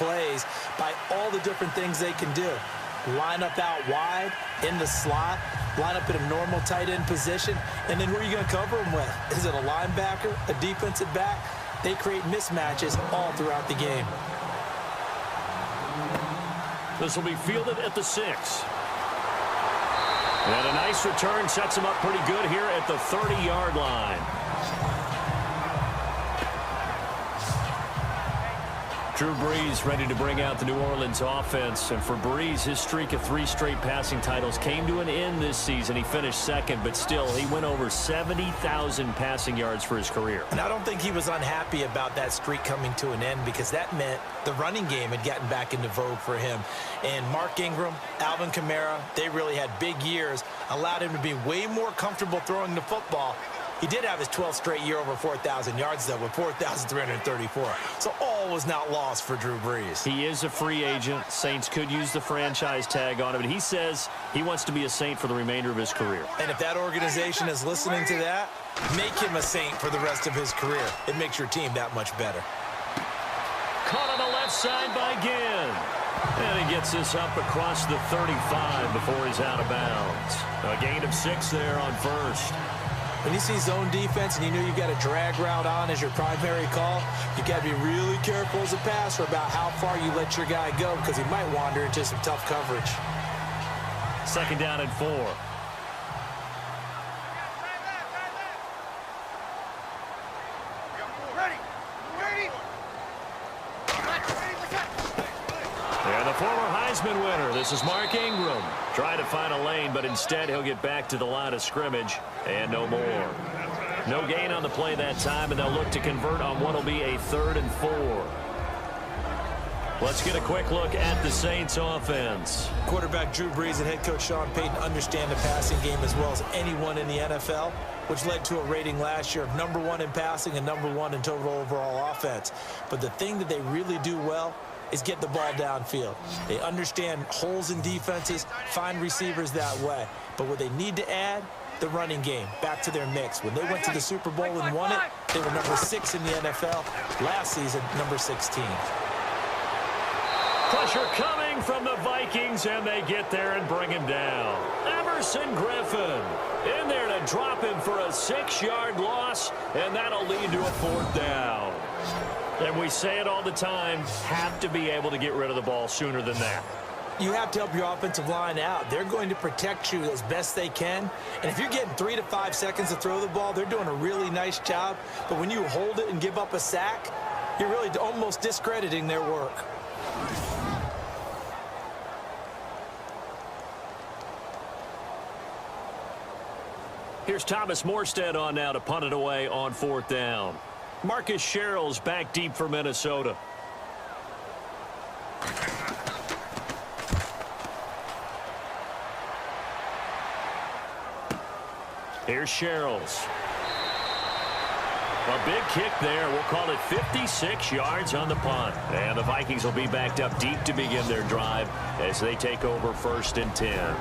plays by all the different things they can do. Line up out wide, in the slot, line up in a normal tight end position, and then who are you going to cover them with? Is it a linebacker, a defensive back? They create mismatches all throughout the game. This will be fielded at the 6. And a nice return sets him up pretty good here at the 30-yard line. Drew Brees ready to bring out the New Orleans offense. And for Brees, his streak of 3 straight passing titles came to an end this season. He finished second, but still, he went over 70,000 passing yards for his career. And I don't think he was unhappy about that streak coming to an end, because that meant the running game had gotten back into vogue for him. And Mark Ingram, Alvin Kamara, they really had big years, allowed him to be way more comfortable throwing the football. He did have his 12th straight year over 4,000 yards, though, with 4,334. So all was not lost for Drew Brees. He is a free agent. Saints could use the franchise tag on him, but he says he wants to be a Saint for the remainder of his career. And if that organization is listening to that, make him a Saint for the rest of his career. It makes your team that much better. Caught on the left side by Ginn. And he gets this up across the 35 before he's out of bounds. A gain of 6 there on first. When you see zone defense and you know you've got a drag route on as your primary call, you got to be really careful as a passer about how far you let your guy go, because he might wander into some tough coverage. 2nd down and 4. And the former Heisman winner, this is Mark Ingram. Trying to find a lane, but instead he'll get back to the line of scrimmage and no more. No gain on the play that time, and they'll look to convert on what will be a 3rd and 4. Let's get a quick look at the Saints offense. Quarterback Drew Brees and head coach Sean Payton understand the passing game as well as anyone in the NFL, which led to a rating last year of #1 in passing and #1 in total overall offense. But the thing that they really do well is get the ball downfield. They understand holes in defenses, find receivers that way. But what they need to add, the running game, back to their mix. When they went to the Super Bowl and won it, they were #6 in the NFL. Last season, #16. Pressure coming from the Vikings, and they get there and bring him down. Everson Griffin in there to drop him for a 6-yard loss, and that'll lead to a 4th down. And we say it all the time, have to be able to get rid of the ball sooner than that. You have to help your offensive line out. They're going to protect you as best they can. And if you're getting 3 to 5 seconds to throw the ball, they're doing a really nice job. But when you hold it and give up a sack, you're really almost discrediting their work. Here's Thomas Morstead on now to punt it away on 4th down. Marcus Sherrill's back deep for Minnesota. Here's Sherrill's. A big kick there. We'll call it 56 yards on the punt. And the Vikings will be backed up deep to begin their drive as they take over 1st and 10.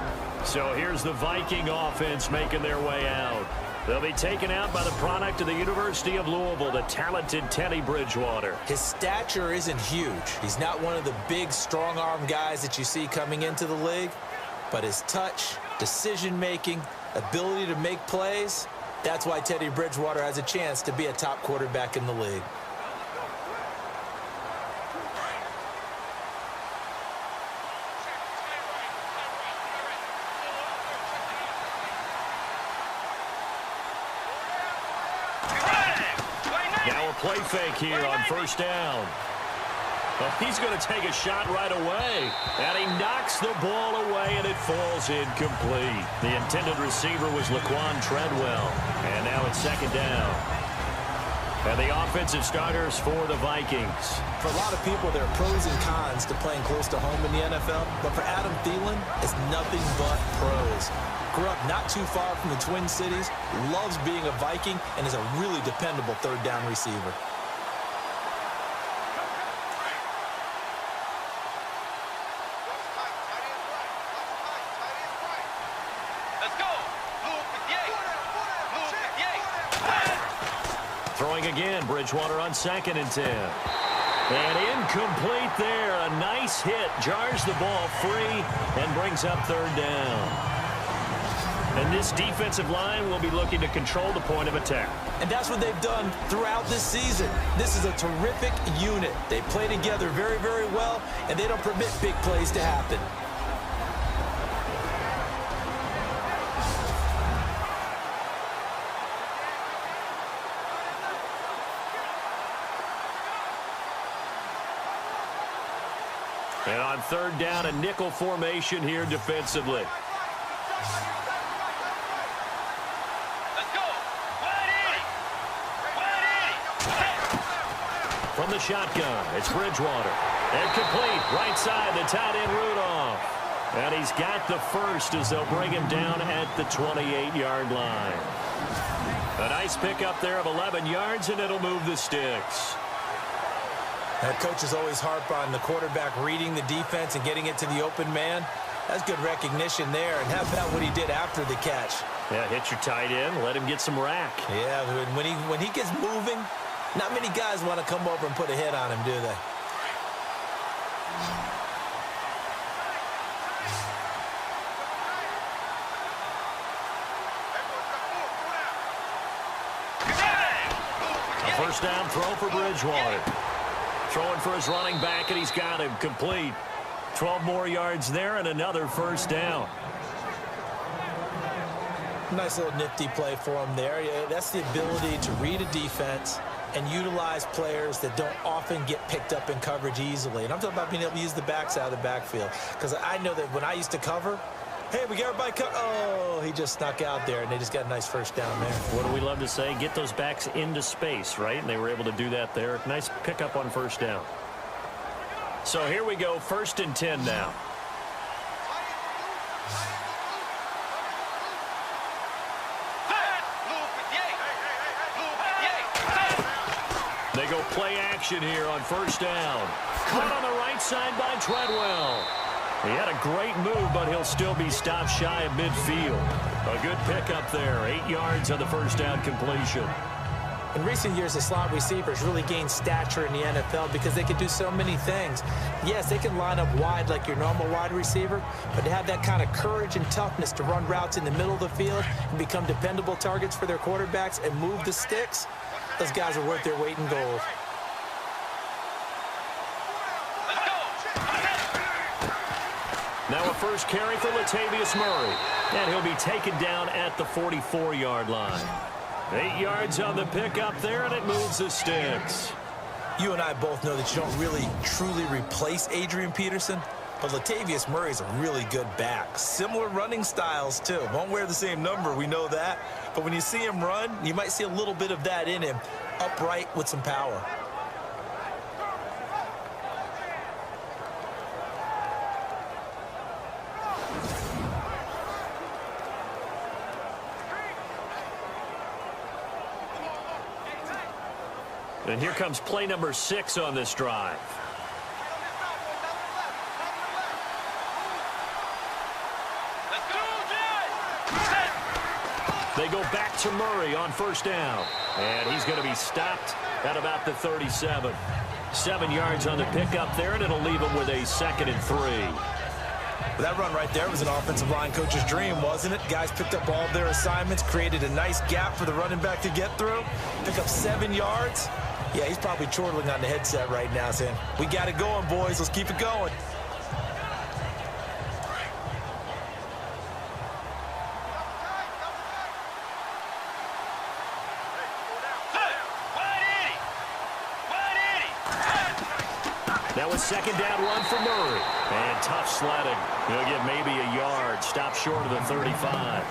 So here's the Viking offense making their way out. They'll be taken out by the product of the University of Louisville, the talented Teddy Bridgewater. His stature isn't huge. He's not one of the big, strong-arm guys that you see coming into the league. But his touch, decision-making, ability to make plays, that's why Teddy Bridgewater has a chance to be a top quarterback in the league. Play fake here on 1st down. Well, he's going to take a shot right away. And he knocks the ball away, and it falls incomplete. The intended receiver was Laquan Treadwell. And now it's 2nd down. And the offensive starters for the Vikings. For a lot of people, there are pros and cons to playing close to home in the NFL. But for Adam Thielen, it's nothing but pros. Grew up not too far from the Twin Cities, loves being a Viking, and is a really dependable 3rd down receiver. Let's go. Throwing again, Bridgewater on 2nd and 10. And incomplete there. A nice hit. Jars the ball free and brings up third down. And this defensive line will be looking to control the point of attack. And that's what they've done throughout this season. This is a terrific unit. They play together very, very well, and they don't permit big plays to happen. And on third down, a nickel formation here defensively. From the shotgun, it's Bridgewater. And complete, right side, the tight end Rudolph. And he's got the first as they'll bring him down at the 28-yard line. A nice pickup there of 11 yards, and it'll move the sticks. That coach is always harp on the quarterback reading the defense and getting it to the open man. That's good recognition there. And how about what he did after the catch? Yeah, hit your tight end, let him get some rack. Yeah, when he gets moving, not many guys want to come over and put a hit on him, do they? A first down throw for Bridgewater. Throwing for his running back, and he's got him complete. 12 more yards there and another first down. Nice little nifty play for him there. Yeah, that's the ability to read a defense and utilize players that don't often get picked up in coverage easily. And I'm talking about being able to use the backs out of the backfield. Because I know that when I used to cover, hey, we got everybody covered. Oh, he just snuck out there, and they just got a nice first down there. What do we love to say? Get those backs into space, right? And they were able to do that there. Nice pickup on first down. So here we go, 1st and 10 now. They go play action here on first down. Caught on the right side by Treadwell. He had a great move, but he'll still be stopped shy of midfield. A good pickup there. 8 yards on the first down completion. In recent years, the slot receivers really gained stature in the NFL because they can do so many things. Yes, they can line up wide like your normal wide receiver, but to have that kind of courage and toughness to run routes in the middle of the field and become dependable targets for their quarterbacks and move the sticks, those guys are worth their weight in gold. Now a first carry for Latavius Murray. And he'll be taken down at the 44-yard line. 8 yards on the pickup there, and it moves the sticks. You and I both know that you don't really, truly replace Adrian Peterson, but Latavius Murray's a really good back. Similar running styles, too. Won't wear the same number, we know that. But when you see him run, you might see a little bit of that in him, upright with some power. And here comes play number 6 on this drive. They go back to Murray on first down. And he's going to be stopped at about the 37. 7 yards on the pickup there, and it'll leave him with a 2nd and 3. That run right there was an offensive line coach's dream, wasn't it? Guys picked up all of their assignments, created a nice gap for the running back to get through, pick up 7 yards. Yeah, he's probably chortling on the headset right now saying, we got it going, boys. Let's keep it going. That was 2nd down run for Murray. And tough sledding. He'll get maybe a yard. Stop short of the 35.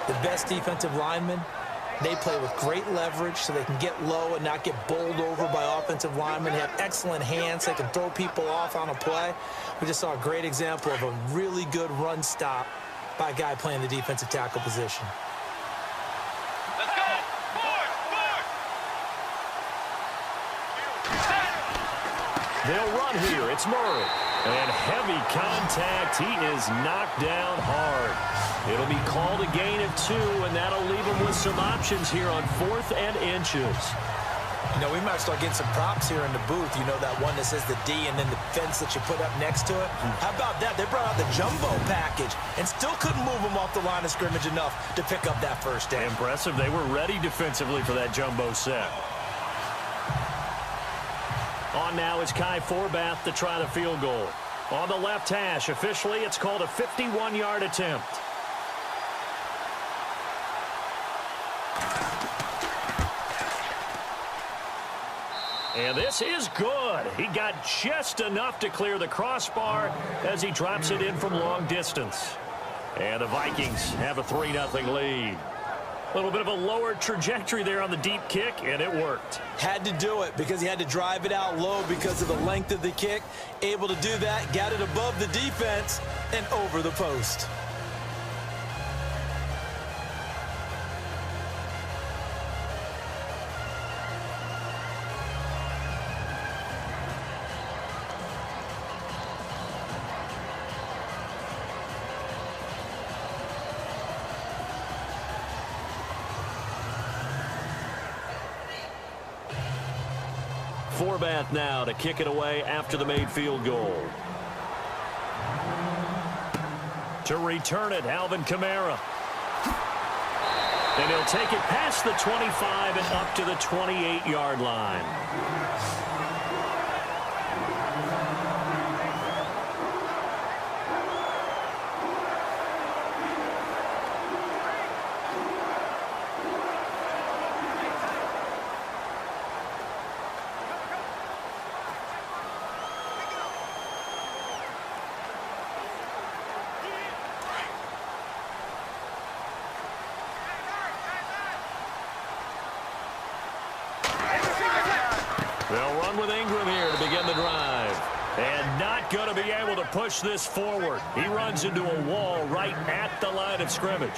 The best defensive linemen, they play with great leverage so they can get low and not get bowled over by offensive linemen. They have excellent hands. They can throw people off on a play. We just saw a great example of a really good run stop by a guy playing the defensive tackle position. They'll run here. It's Murray. And heavy contact. He is knocked down hard. It'll be called a gain of 2, and that'll leave him with some options here on 4th and inches. You know, we might start getting some props here in the booth. You know, that one that says the D and then the fence that you put up next to it? How about that? They brought out the jumbo package and still couldn't move them off the line of scrimmage enough to pick up that first down. Impressive. They were ready defensively for that jumbo set. On now is Kai Forbath to try the field goal. On the left hash, officially, it's called a 51-yard attempt. And this is good. He got just enough to clear the crossbar as he drops it in from long distance. And the Vikings have a 3-0 lead. A little bit of a lower trajectory there on the deep kick, and it worked. Had to do it because he had to drive it out low because of the length of the kick. Able to do that, got it above the defense and over the post. Forbath now to kick it away after the made field goal. To return it, Alvin Kamara. And he'll take it past the 25 and up to the 28-yard line. They'll run with Ingram here to begin the drive. And not going to be able to push this forward. He runs into a wall right at the line of scrimmage.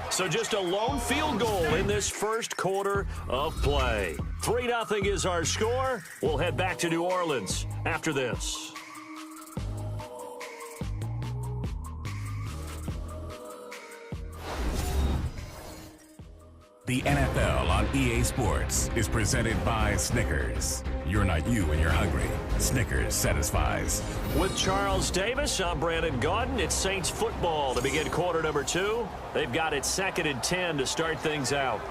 So just a lone field goal in this first quarter of play. 3-0 is our score. We'll head back to New Orleans after this. The NFL on EA Sports is presented by Snickers. You're not you when you're hungry. Snickers satisfies. With Charles Davis, I'm Brandon Gaudin. It's Saints football to begin quarter number 2. They've got it 2nd and 10 to start things out.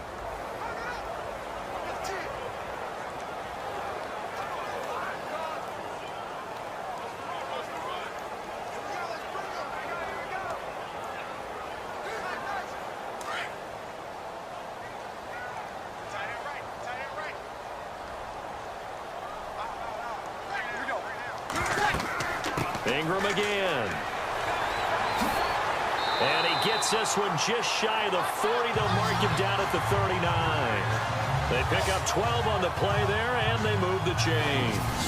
Ingram again. And he gets this one just shy of the 40. They'll mark him down at the 39. They pick up 12 on the play there, and they move the chains.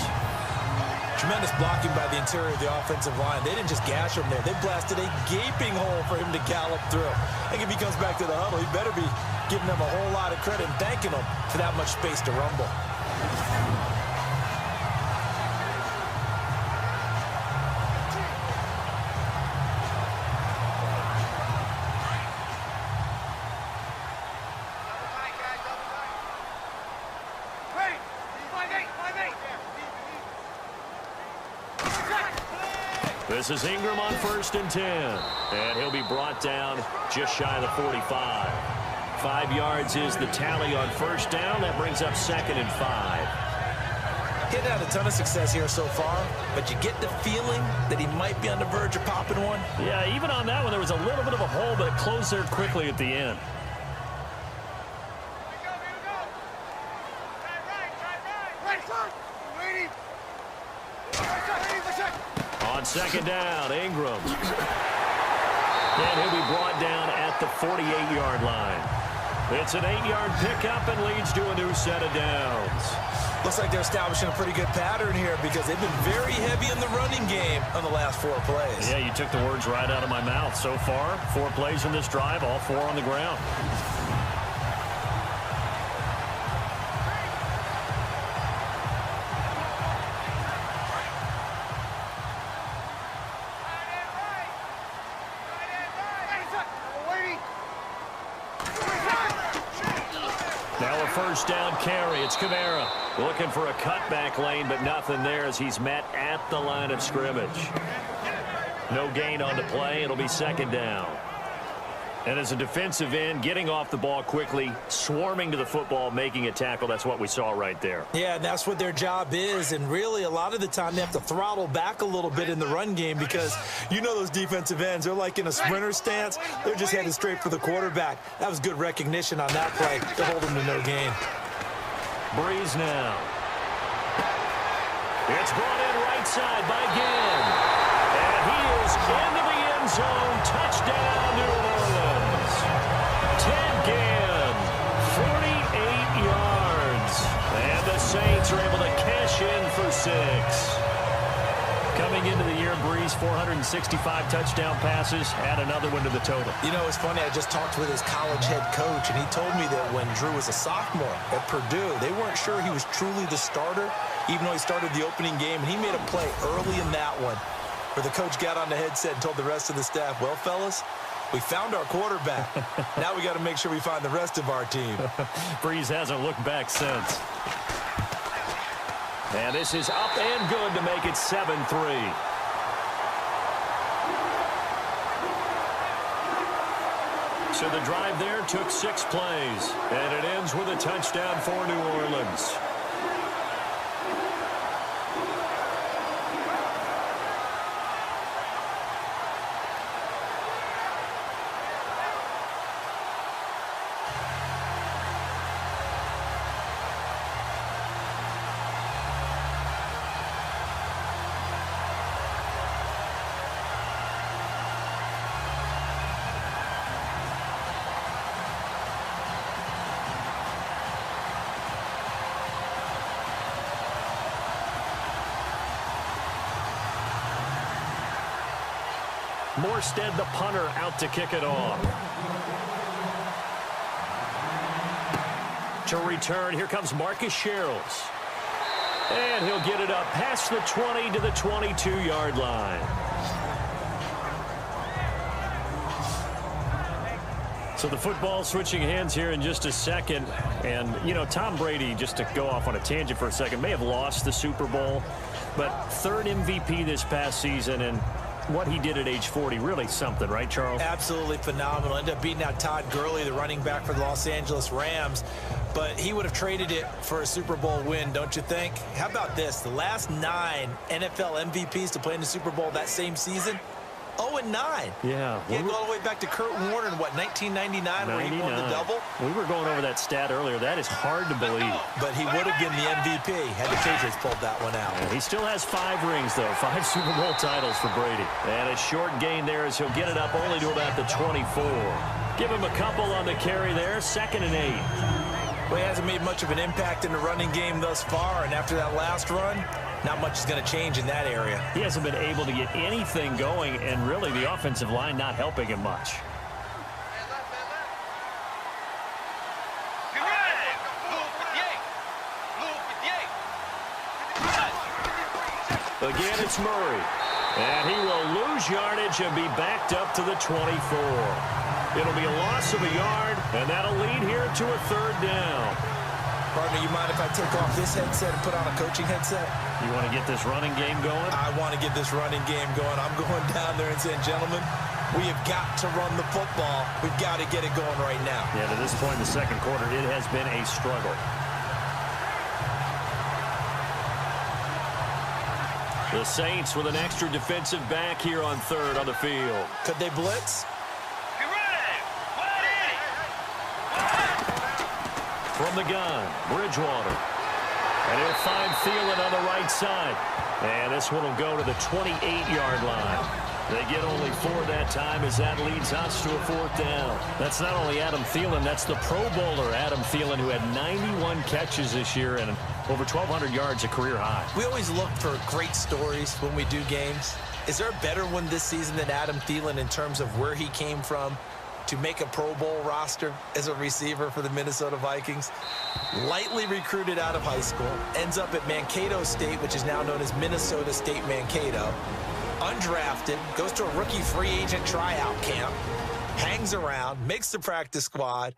Tremendous blocking by the interior of the offensive line. They didn't just gash him there. They blasted a gaping hole for him to gallop through. I think if he comes back to the huddle, he better be giving them a whole lot of credit and thanking them for that much space to rumble. This is Ingram on 1st and 10. And he'll be brought down just shy of the 45. 5 yards is the tally on 1st down. That brings up 2nd and 5. He's had a ton of success here so far, but you get the feeling that he might be on the verge of popping one. Yeah, even on that one, there was a little bit of a hole, but it closed there quickly at the end. On 2nd down, Ingram. And he'll be brought down at the 48-yard line. It's an 8-yard pickup and leads to a new set of downs. Looks like they're establishing a pretty good pattern here because they've been very heavy in the running game on the last 4 plays. Yeah, you took the words right out of my mouth. So far, 4 plays in this drive, all 4 on the ground. Now a first down carry. It's Kamara looking for a cutback lane, but nothing there as he's met at the line of scrimmage. No gain on the play. It'll be second down. And as a defensive end, getting off the ball quickly, swarming to the football, making a tackle, that's what we saw right there. Yeah, and that's what their job is. And really, a lot of the time, they have to throttle back a little bit in the run game because you know those defensive ends, they're like in a sprinter stance. They're just headed straight for the quarterback. That was good recognition on that play to hold them to no gain. Breeze now. It's brought in right side by Ginn. And he is into the end zone. Touchdown, New Orleans. Ted Ginn, 48 yards. And the Saints are able to cash in for 6. Coming into the year, Breeze, 465 touchdown passes. Add another one to the total. You know, it's funny. I just talked with his college head coach, and he told me that when Drew was a sophomore at Purdue, they weren't sure he was truly the starter, even though he started the opening game. And he made a play early in that one where the coach got on the headset and told the rest of the staff, well, fellas, we found our quarterback. Now we got to make sure we find the rest of our team. Breeze hasn't looked back since. And this is up and good to make it 7-3. So the drive there took 6 plays, and it ends with a touchdown for New Orleans. Morstead, the punter, out to kick it off. To return, here comes Marcus Sherrills. And he'll get it up past the 20 to the 22-yard line. So the football switching hands here in just a second. And, you know, Tom Brady, just to go off on a tangent for a second, may have lost the Super Bowl, but 3rd MVP this past season, and what he did at age 40, really something, right, Charles? Absolutely phenomenal. Ended up beating out Todd Gurley, the running back for the Los Angeles Rams. But he would have traded it for a Super Bowl win, don't you think? How about this? The last 9 NFL MVPs to play in the Super Bowl that same season, 0-9. Yeah. He had to go all the way back to Kurt Warner in, what, 1999 where he won the double? We were going over that stat earlier. That is hard to believe. But he would have been the MVP had the Patriots pulled that one out. And he still has 5 rings, though. 5 Super Bowl titles for Brady. And a short gain there as he'll get it up only to about the 24. Give him a couple on the carry there. 2nd and 8. Well, he hasn't made much of an impact in the running game thus far, and after that last run, not much is going to change in that area. He hasn't been able to get anything going, and really the offensive line not helping him much. Again, it's Murray. And he will lose yardage and be backed up to the 24. It'll be a loss of a yard, and that'll lead here to a 3rd down. Partner, you mind if I take off this headset and put on a coaching headset? You want to get this running game going? I want to get this running game going. I'm going down there and saying, gentlemen, we have got to run the football. We've got to get it going right now. Yeah, to this point in the 2nd quarter, it has been a struggle. The Saints with an extra defensive back here on 3rd on the field. Could they blitz? From the gun, Bridgewater. And he'll find Thielen on the right side. And this one will go to the 28-yard line. They get only 4 that time as that leads us to a 4th down. That's not only Adam Thielen, that's the Pro Bowler Adam Thielen, who had 91 catches this year and over 1,200 yards, a career high. We always look for great stories when we do games. Is there a better one this season than Adam Thielen in terms of where he came from to make a Pro Bowl roster as a receiver for the Minnesota Vikings? Lightly recruited out of high school, ends up at Mankato State, which is now known as Minnesota State Mankato. Undrafted, goes to a rookie free agent tryout camp, hangs around, makes the practice squad.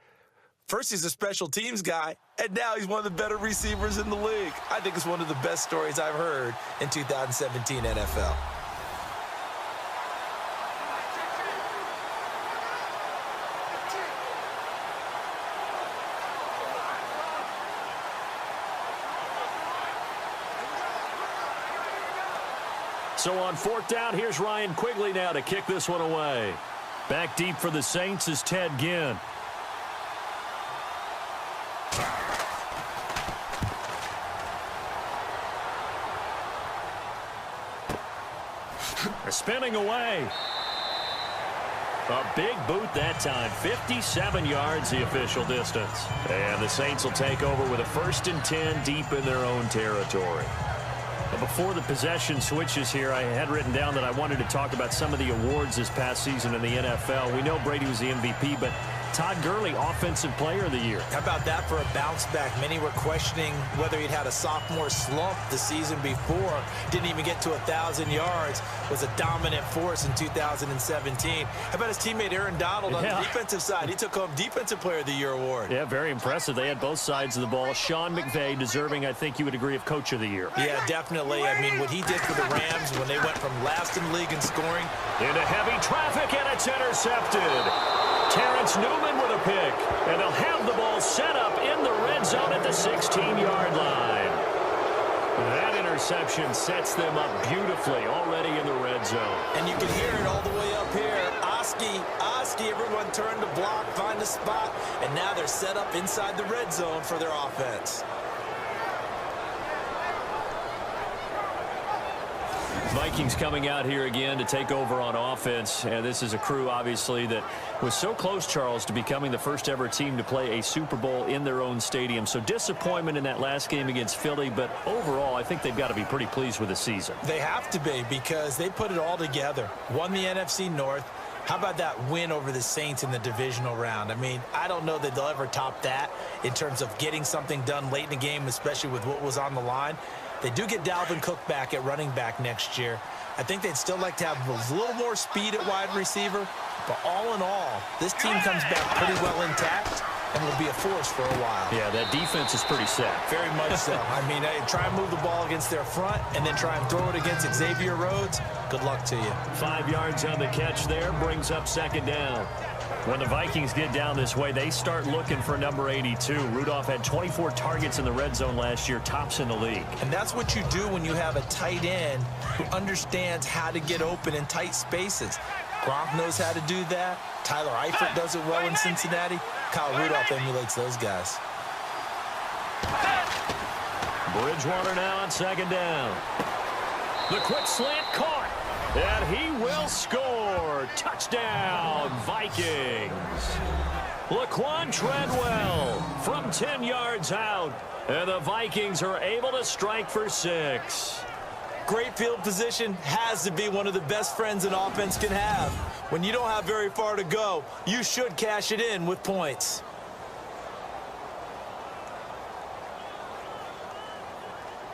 First, he's a special teams guy, and now he's one of the better receivers in the league. I think it's one of the best stories I've heard in 2017 NFL. So on 4th down, here's Ryan Quigley now to kick this one away. Back deep for the Saints is Ted Ginn. Spinning away. A big boot that time. 57 yards the official distance. And the Saints will take over with a 1st and 10 deep in their own territory. Before the possession switches here, I had written down that I wanted to talk about some of the awards this past season in the NFL. We know Brady was the MVP, but Todd Gurley, Offensive Player of the Year. How about that for a bounce back? Many were questioning whether he'd had a sophomore slump the season before. Didn't even get to 1,000 yards. Was a dominant force in 2017. How about his teammate Aaron Donald on the defensive side? He took home Defensive Player of the Year award. Yeah, very impressive. They had both sides of the ball. Sean McVay deserving, I think you would agree, of Coach of the Year. Yeah, definitely. I mean, what he did for the Rams when they went from last in the league in scoring. Into heavy traffic, and it's intercepted. Terrence Newman with a pick, and they'll have the ball set up in the red zone at the 16-yard line. That interception sets them up beautifully already in the red zone. And you can hear it all the way up here. Oski, everyone turned to block, find a spot, and now they're set up inside the red zone for their offense. Vikings coming out here again to take over on offense. And this is a crew, obviously, that was so close, Charles, to becoming the first ever team to play a Super Bowl in their own stadium. So disappointment in that last game against Philly, but overall, I think they've got to be pretty pleased with the season. They have to be, because they put it all together. Won the NFC North. How about that win over the Saints in the divisional round? I mean, I don't know that they'll ever top that in terms of getting something done late in the game, especially with what was on the line. They do get Dalvin Cook back at running back next year. I think they'd still like to have a little more speed at wide receiver. But all in all, this team comes back pretty well intact and will be a force for a while. Yeah, that defense is pretty set. Very much so. I mean, try and move the ball against their front and then try and throw it against Xavier Rhodes. Good luck to you. 5 yards on the catch there, brings up 2nd down. When the Vikings get down this way, they start looking for number 82. Rudolph had 24 targets in the red zone last year, tops in the league. And that's what you do when you have a tight end who understands how to get open in tight spaces. Gronk knows how to do that. Tyler Eifert does it well in Cincinnati. Kyle Rudolph emulates those guys. Bridgewater now on 2nd down. The quick slant caught. And he will score. Touchdown, Vikings. Laquan Treadwell from 10 yards out. And the Vikings are able to strike for 6. Great field position has to be one of the best friends an offense can have. When you don't have very far to go, you should cash it in with points.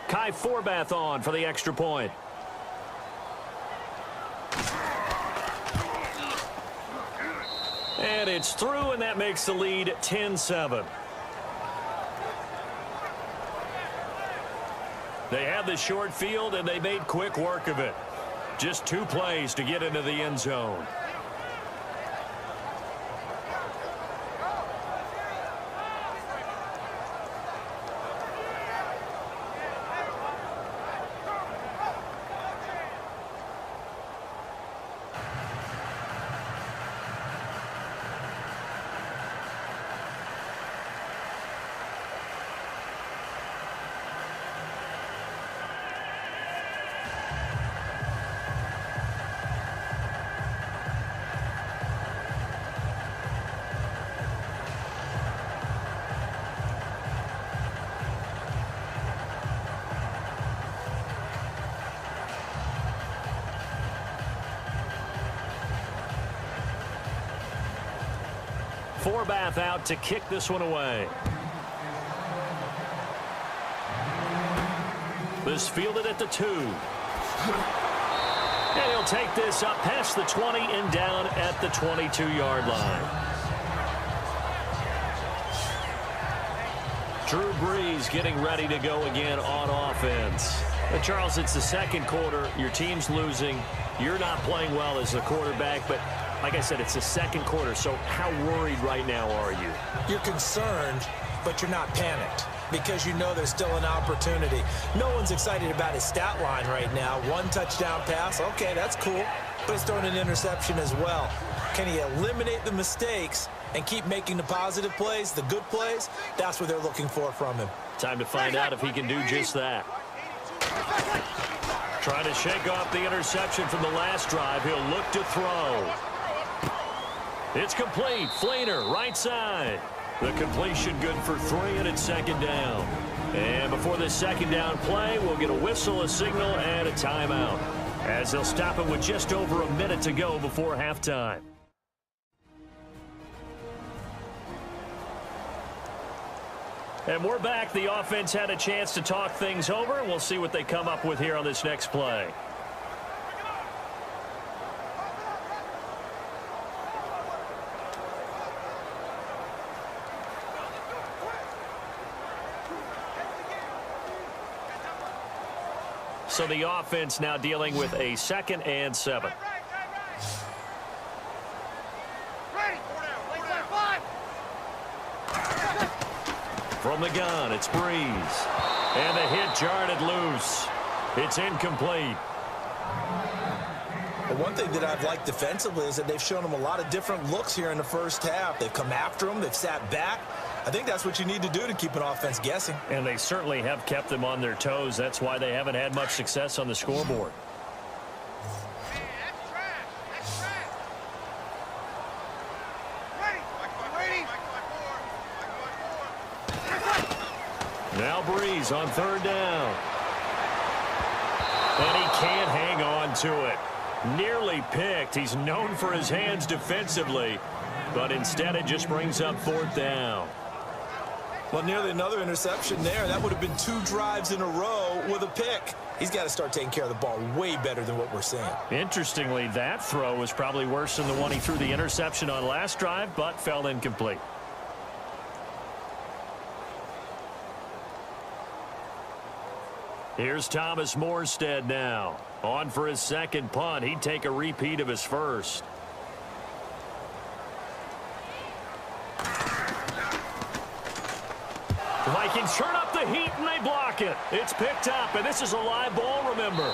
Kai Forbath on for the extra point. And it's through, and that makes the lead 10-7. They had the short field, and they made quick work of it. Just 2 plays to get into the end zone. Forbath out to kick this one away. This fielded at the 2. And he'll take this up past the 20 and down at the 22-yard line. Drew Brees getting ready to go again on offense. But Charles, it's the second quarter. Your team's losing. You're not playing well as a quarterback, but like I said, it's the second quarter, so how worried right now are you? You're concerned, but you're not panicked because you know there's still an opportunity. No one's excited about his stat line right now. 1 touchdown pass, okay, that's cool, but he's throwing an interception as well. Can he eliminate the mistakes and keep making the positive plays, the good plays? That's what they're looking for from him. Time to find out if he can do just that. Trying to shake off the interception from the last drive. He'll look to throw. It's complete. Fleener, right side. The completion good for 3, and it's second down. And before this second down play, we'll get a whistle, a signal, and a timeout, as they'll stop it with just over a minute to go before halftime. And we're back. The offense had a chance to talk things over, and we'll see what they come up with here on this next play. So the offense now dealing with a 2nd and 7. From the gun, it's Brees. And the hit jarred it loose. It's incomplete. But one thing that I've liked defensively is that they've shown him a lot of different looks here in the first half. They've come after him. They've sat back. I think that's what you need to do to keep an offense guessing. And they certainly have kept them on their toes. That's why they haven't had much success on the scoreboard. Now Brees on 3rd down. And he can't hang on to it. Nearly picked. He's known for his hands defensively, but instead it just brings up 4th down. Well, nearly another interception there. That would have been 2 drives in a row with a pick. He's got to start taking care of the ball way better than what we're seeing. Interestingly, that throw was probably worse than the one he threw the interception on last drive, but fell incomplete. Here's Thomas Morstead now. On for his 2nd punt. He'd take a repeat of his first. The Vikings turn up the heat and they block it. It's picked up, and this is a live ball, remember.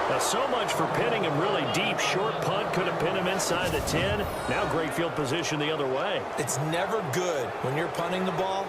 Now, so much for pinning him really deep. Short punt could have pinned him inside the 10. Now great field position the other way. It's never good when you're punting the ball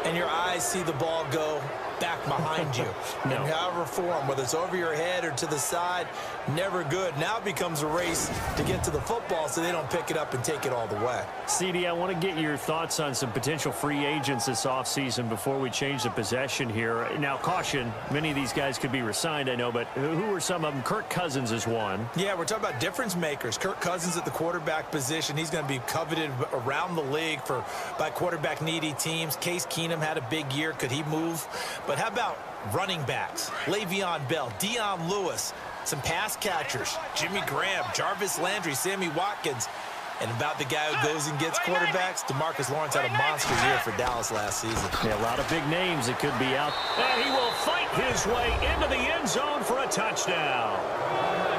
and your eyes see the ball go back behind you. No. In however form, whether it's over your head or to the side, never good. Now it becomes a race to get to the football so they don't pick it up and take it all the way. CD, I want to get your thoughts on some potential free agents this offseason before we change the possession here. Now, caution, many of these guys could be resigned, I know, but who are some of them? Kirk Cousins is one. Yeah, we're talking about difference makers. Kirk Cousins at the quarterback position. He's going to be coveted around the league by quarterback-needy teams. Case Keenum had a big year. Could he move? But how about running backs? Le'Veon Bell, Dion Lewis, some pass catchers, Jimmy Graham, Jarvis Landry, Sammy Watkins. And about the guy who goes and gets quarterbacks, DeMarcus Lawrence had a monster year for Dallas last season. Yeah, a lot of big names that could be out. And he will fight his way into the end zone for a touchdown.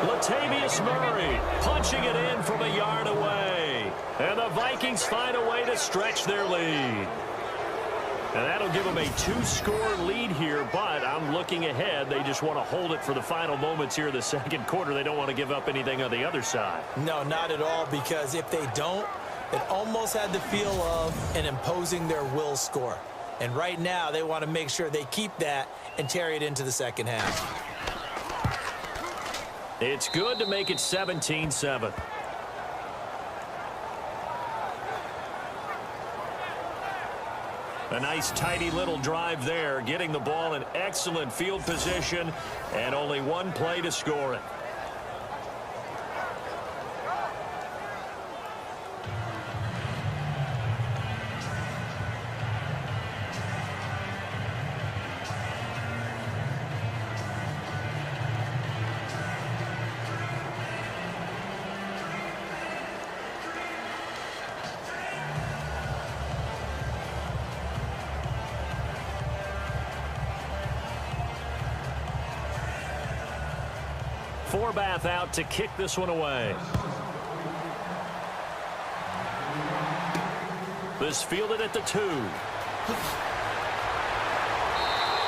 Latavius Murray punching it in from a yard away. And the Vikings find a way to stretch their lead. And that'll give them a 2-score lead here, but I'm looking ahead. They just want to hold it for the final moments here of the second quarter. They don't want to give up anything on the other side. No, not at all, because if they don't, it almost had the feel of an imposing their will score. And right now, they want to make sure they keep that and carry it into the second half. It's good to make it 17-7. A nice, tidy little drive there, getting the ball in excellent field position, and only one play to score it. Forbath out to kick this one away. This fielded at the 2.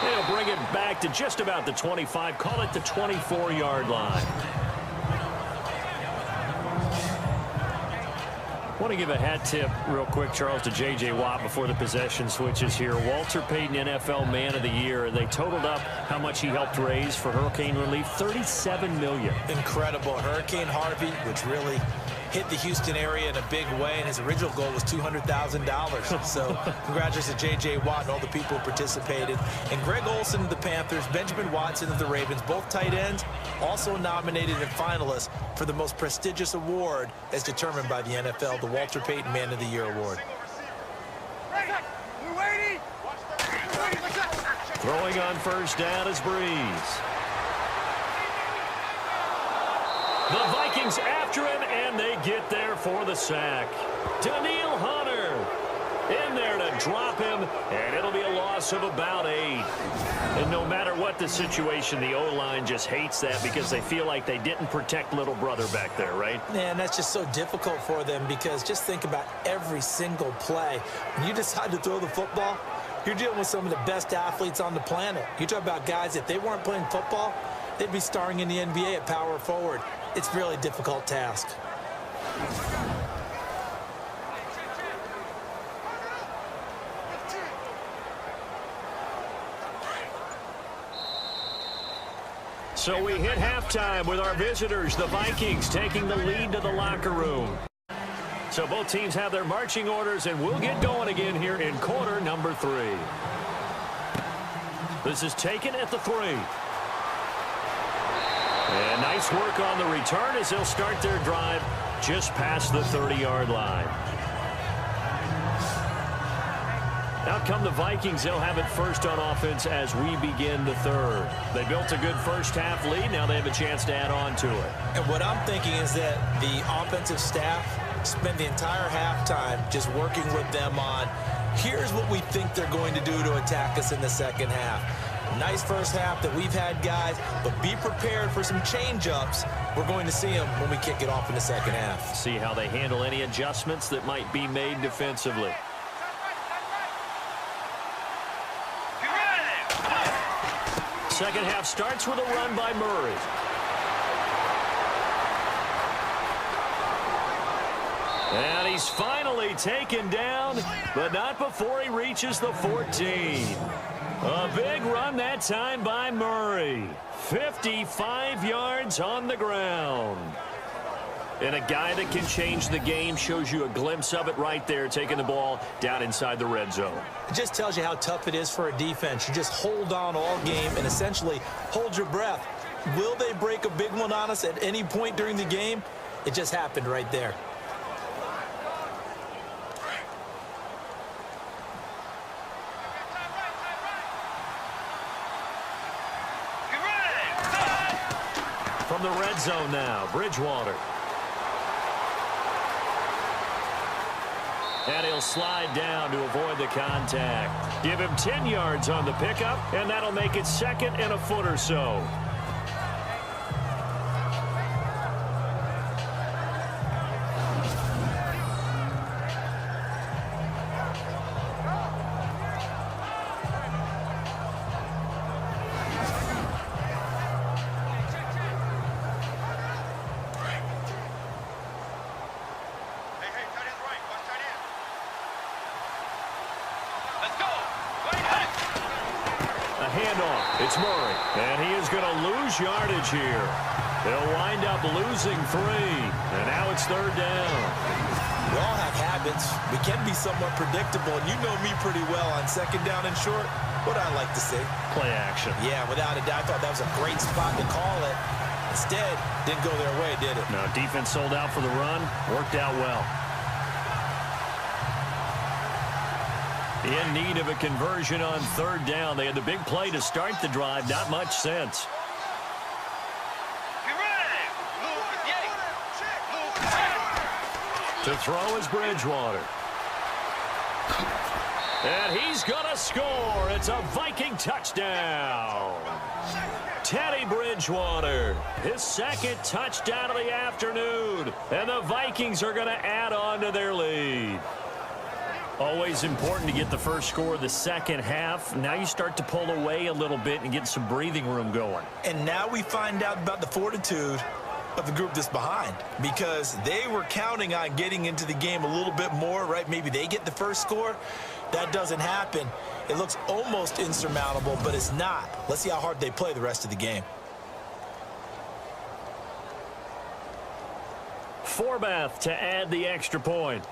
They'll bring it back to just about the 25. Call it the 24-yard line. I want to give a hat tip real quick, Charles, to J.J. Watt before the possession switches here. Walter Payton, NFL Man of the Year. They totaled up how much he helped raise for hurricane relief, $37 million. Incredible. Hurricane Harvey, which really hit the Houston area in a big way, and his original goal was $200,000. So congratulations to J.J. Watt and all the people who participated. And Greg Olsen of the Panthers, Benjamin Watson of the Ravens, both tight ends, also nominated and finalists for the most prestigious award as determined by the NFL, the Walter Payton Man of the Year Award. Throwing on first down is Breeze. The Vikings after him, and they get there for the sack. Daniil Hunter in there to drop him, and it'll be a loss of about 8. And no matter what the situation, the O-line just hates that because they feel like they didn't protect little brother back there, right? Man, that's just so difficult for them because just think about every single play. When you decide to throw the football, you're dealing with some of the best athletes on the planet. You talk about guys, if they weren't playing football, they'd be starring in the NBA at power forward. It's really a difficult task. So we hit halftime with our visitors, the Vikings, taking the lead to the locker room. So both teams have their marching orders, and we'll get going again here in quarter number 3. This is taken at the 3. And nice work on the return as they'll start their drive just past the 30-yard line. Out come the Vikings. They'll have it first on offense as we begin the 3rd. They built a good first-half lead. Now they have a chance to add on to it. And what I'm thinking is that the offensive staff spent the entire halftime just working with them on, here's what we think they're going to do to attack us in the second half. Nice first half that we've had, guys, but be prepared for some change-ups. We're going to see them when we kick it off in the second half. See how they handle any adjustments that might be made defensively. Second half starts with a run by Murray. And he's finally taken down, but not before he reaches the 14. A big run that time by Murray. 55 yards on the ground. And a guy that can change the game, shows you a glimpse of it right there, taking the ball down inside the red zone. It just tells you how tough it is for a defense. You just hold on all game and essentially hold your breath. Will they break a big one on us at any point during the game? It just happened right there. From the red zone now, Bridgewater. And he'll slide down to avoid the contact. Give him 10 yards on the pickup, and that'll make it second and a foot or so. It's Murray, and he is going to lose yardage here. They'll wind up losing 3, and now it's third down. We all have habits. We can be somewhat predictable, and you know me pretty well on second down and short. What I like to see. Play action. Yeah, without a doubt. I thought that was a great spot to call it. Instead, didn't go their way, did it? Now, defense sold out for the run. Worked out well. In need of a conversion on third down. They had the big play to start the drive. Not much sense. To throw is Bridgewater. And he's going to score. It's a Viking touchdown. Teddy Bridgewater, his second touchdown of the afternoon. And the Vikings are going to add on to their lead. Always important to get the first score of the second half. Now you start to pull away a little bit and get some breathing room going. And now we find out about the fortitude of the group that's behind, because they were counting on getting into the game a little bit more, right? Maybe they get the first score. That doesn't happen. It looks almost insurmountable, but it's not. Let's see how hard they play the rest of the game. Forbath to add the extra point.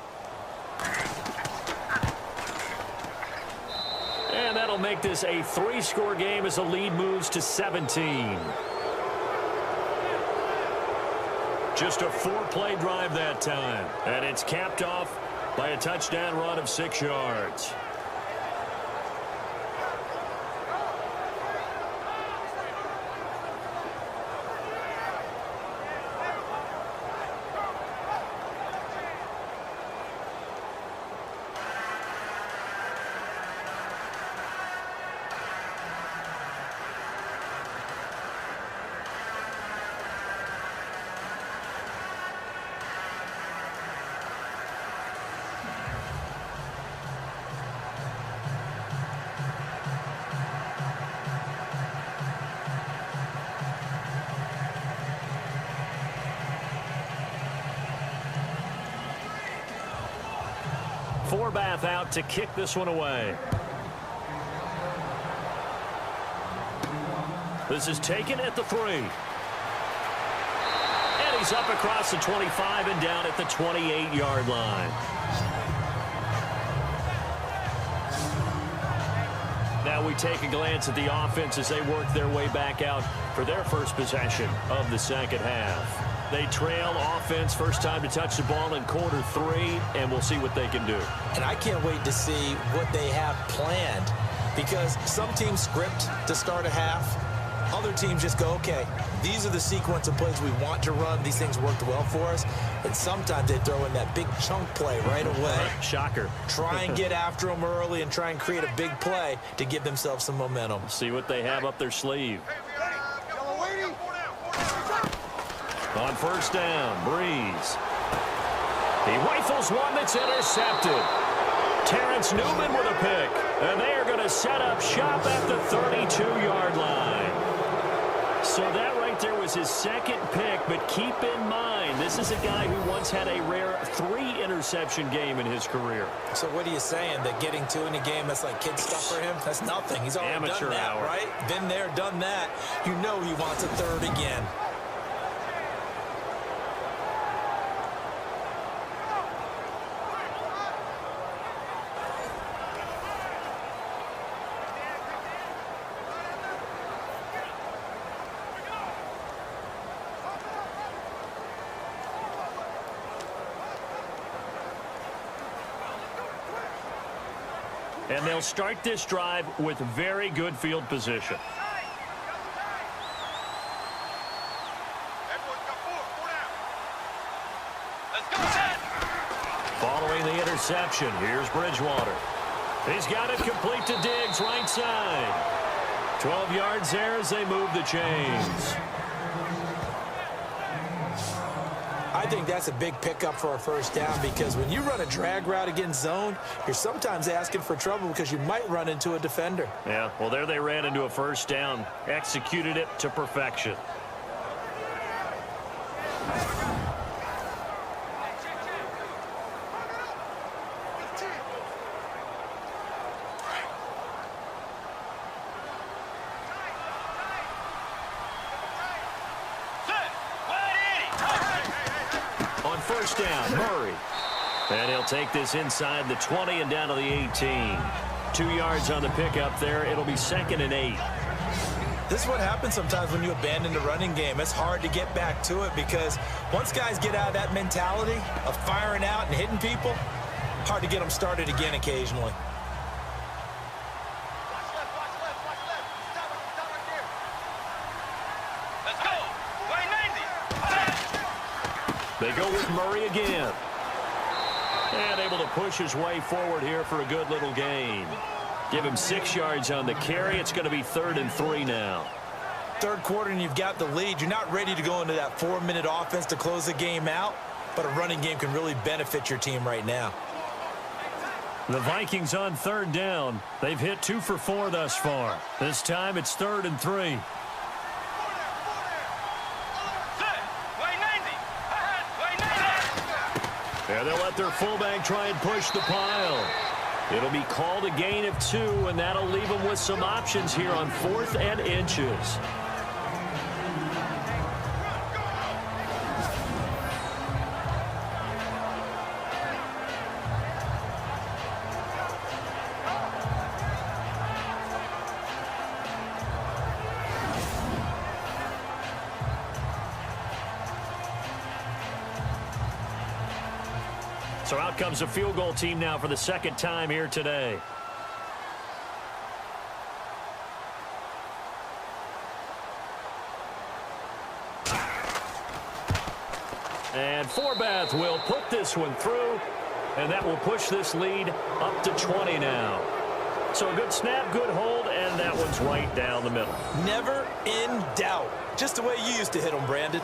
And that'll make this a 3-score game as the lead moves to 17. Just a 4-play drive that time. And it's capped off by a touchdown run of 6 yards. Forbath out to kick this one away. This is taken at the 3. And he's up across the 25 and down at the 28-yard line. Now we take a glance at the offense as they work their way back out for their first possession of the second half. They trail offense, first time to touch the ball in quarter 3, and we'll see what they can do. And I can't wait to see what they have planned, because some teams script to start a half. Other teams just go, okay, these are the sequence of plays we want to run. These things worked well for us. And sometimes they throw in that big chunk play right away. Shocker. Try and get after them early and try and create a big play to give themselves some momentum. See what they have up their sleeve. On first down, Breeze. He rifles one that's intercepted. Terrence Newman with a pick. And they are going to set up shop at the 32-yard line. So that right there was his second pick, but keep in mind, this is a guy who once had a rare 3-interception game in his career. So what are you saying, that getting 2 in a game, that's like kid stuff for him? That's nothing. He's already done that, right? Been there, done that. You know he wants a third again. And they'll start this drive with very good field position. Following the interception, here's Bridgewater. He's got it complete to Diggs, right side. 12 yards there as they move the chains. I think that's a big pickup for a first down, because when you run a drag route against zone, you're sometimes asking for trouble because you might run into a defender. Yeah, well, there they ran into a first down, executed it to perfection. First down, Murray. And he'll take this inside the 20 and down to the 18. 2 yards on the pickup there. It'll be 2nd and 8. This is what happens sometimes when you abandon the running game. It's hard to get back to it, because once guys get out of that mentality of firing out and hitting people, hard to get them started again occasionally. They go with Murray again. And able to push his way forward here for a good little gain. Give him 6 yards on the carry. It's going to be 3rd and 3 now. third quarter and you've got the lead, you're not ready to go into that 4-minute offense to close the game out, but a running game can really benefit your team right now. The Vikings on third down. They've hit 2 for 4 thus far. This time it's 3rd and 3. Yeah, they'll let their fullback try and push the pile. It'll be called a gain of 2, and that'll leave them with some options here on 4th and inches. So out comes a field goal team now for the second time here today. And Forbath will put this one through, and that will push this lead up to 20 now. So a good snap, good hold, and that one's right down the middle. Never in doubt. Just the way you used to hit them, Brandon.